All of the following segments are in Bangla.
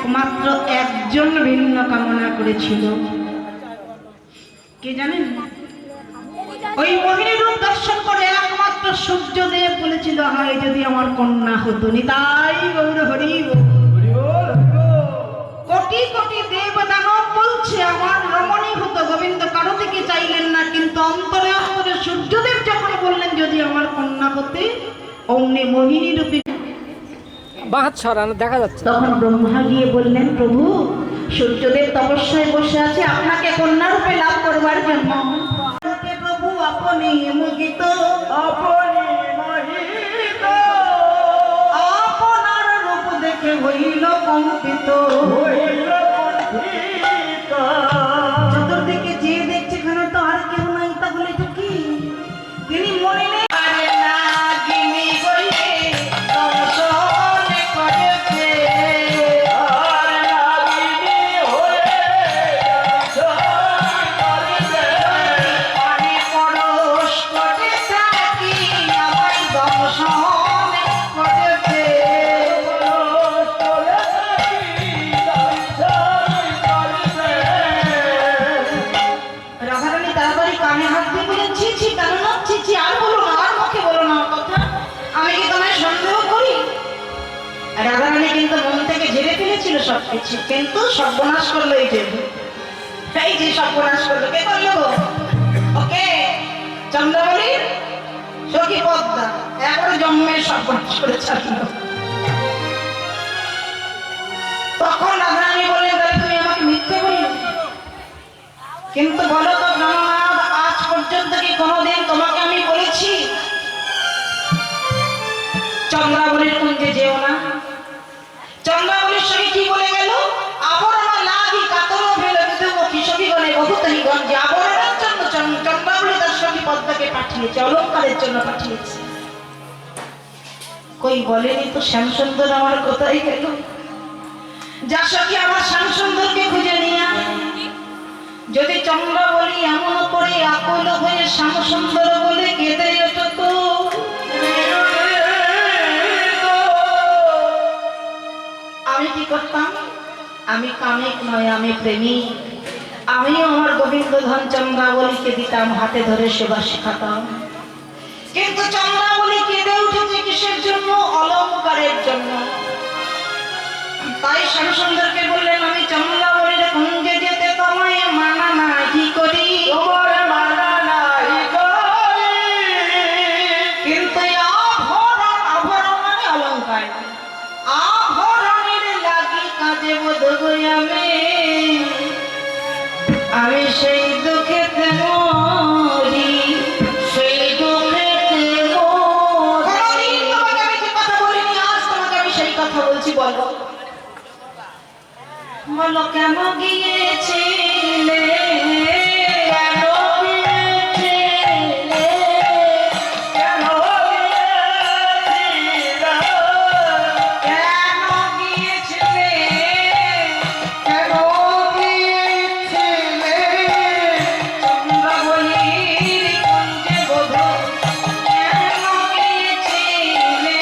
একমাত্র একজন ভিন্ন কামনা করেছিল, কে জানেন? ওই মোহিনী রূপ দর্শন করে একমাত্র সূর্যদেব বলেছিল, হায় যদি আমার কন্যা হতো। নিতাই গৌর হরি বল। কোটি কোটি দেব দানব বলছে আমার রমণী হতো, গোবিন্দ কারো দিকে চাইলেন না, কিন্তু অন্তরে অন্তরে সূর্যদেব যখন বললেন যদি আমার কন্যা হতে, অমনি মোহিনী রূপে বাহাত ছড়ানো দেখা যাচ্ছে। তখন ব্রহ্মা গিয়ে বললেন, প্রভু সূর্যদেব তপস্যায় বসে আছে আপনাকে কন্যা রূপে লাভ করবার জন্য। প্রভু আপনি মুগিত, আপনি মোহিত, আপনার রূপ দেখে হইল কম্পিত, চতুর্দিকে যে দেখছে এখানে তো আর কেউ নাই, তাহলে এটা কি? তিনি মনে নেই সবকিছু, কিন্তু সর্বনাশ করলো এই যে সর্বনাশ করলো। কে করলো গো? ওকে চন্দ্রাবলীর সখী পদ্মা একবারে জন্মের সর্বনাশ করে ছাড়লো। তখন রাধারানী বললেন, তাহলে তুমি আমাকে মিথ্যে বললে, কিন্তু বলো তো ব্রহ্মনাথ, আজ পর্যন্ত কি কোনোদিন তোমাকে আমি বলেছি চন্দ্রাবলীর কুঞ্জে যেও না? চন্দ্রাবলীর সঙ্গে কি বলে গেল? আবরণ লাগি কাতর ফেলে বিধুমুখী সখীগণে বহুতাহি গঞ্জে। আবরণের জন্য চন্দ্রাবলী তার সখী পদ্মাকে পাঠিয়েছে, অলঙ্কারের জন্য পাঠিয়েছে। কই বলেনি তো শ্যামসুন্দর আমার কোথায় গেল? যা সখী আমার শ্যামসুন্দরকে খুঁজে নিয়ে আয়। যদি চন্দ্রাবলী এমন করে আকুল হয়ে শ্যামসুন্দর বলে কেঁদে ওঠত, আমি কি করতাম? আমি কামিক নয়, আমি প্রেমিক। আমিও আমার গোবিন্দ ধন চন্দ্রাবলীকে দিতাম, হাতে ধরে সেবা শেখাতাম। কিন্তু চন্দ্রাবলী কেঁদে উঠেছে কিসের জন্য? অলঙ্কারের জন্য। তাই শ্যামসুন্দরকে বললেন, আমি চন্দ্রাবলীর কুঞ্জে যেতে তোমায় মানা নাই কি করি, মানা নাই করি। কিন্তু আভরণ, আভরণ মানে অলঙ্কার, আভরণের লাগি কাজে বোধ হই আমি সেই দুঃখেতে মরি, সেই দুঃখেতে মরি। তোমাকে আমি যে কথা বলিনি, আজ তোমাকে আমি সেই কথা বলছি। বলো বলো কেন গিয়েছিলে, কেন গিয়েছিলে, কেন গিয়েছিলে, কেন গিয়েছিলে, কেন গিয়েছিলে চন্দ্রাবলীর কুঞ্জে বোধ, কেন গিয়েছিলে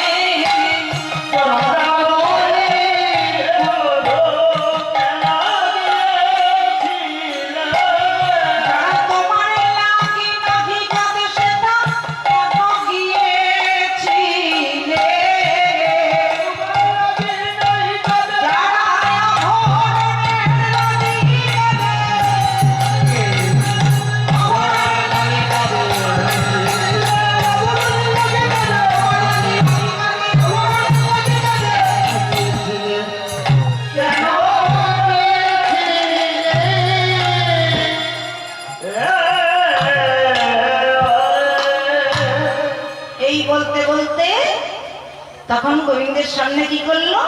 তখন গোবিন্দের সামনে কি করলো?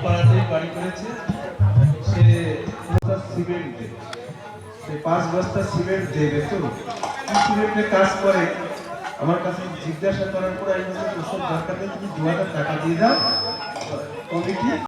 পাড়াতেই বাড়ি করেছে। সে সিমেন্ট দেয়, সে 5 বস্তা সিমেন্ট দেবে, তো সিমেন্টের কাজ করে। আমার কাছে জিজ্ঞাসা করার পর আমি বলছি ওসব দরকার নেই, তুমি 2000 টাকা দিয়ে দাও, কমিটি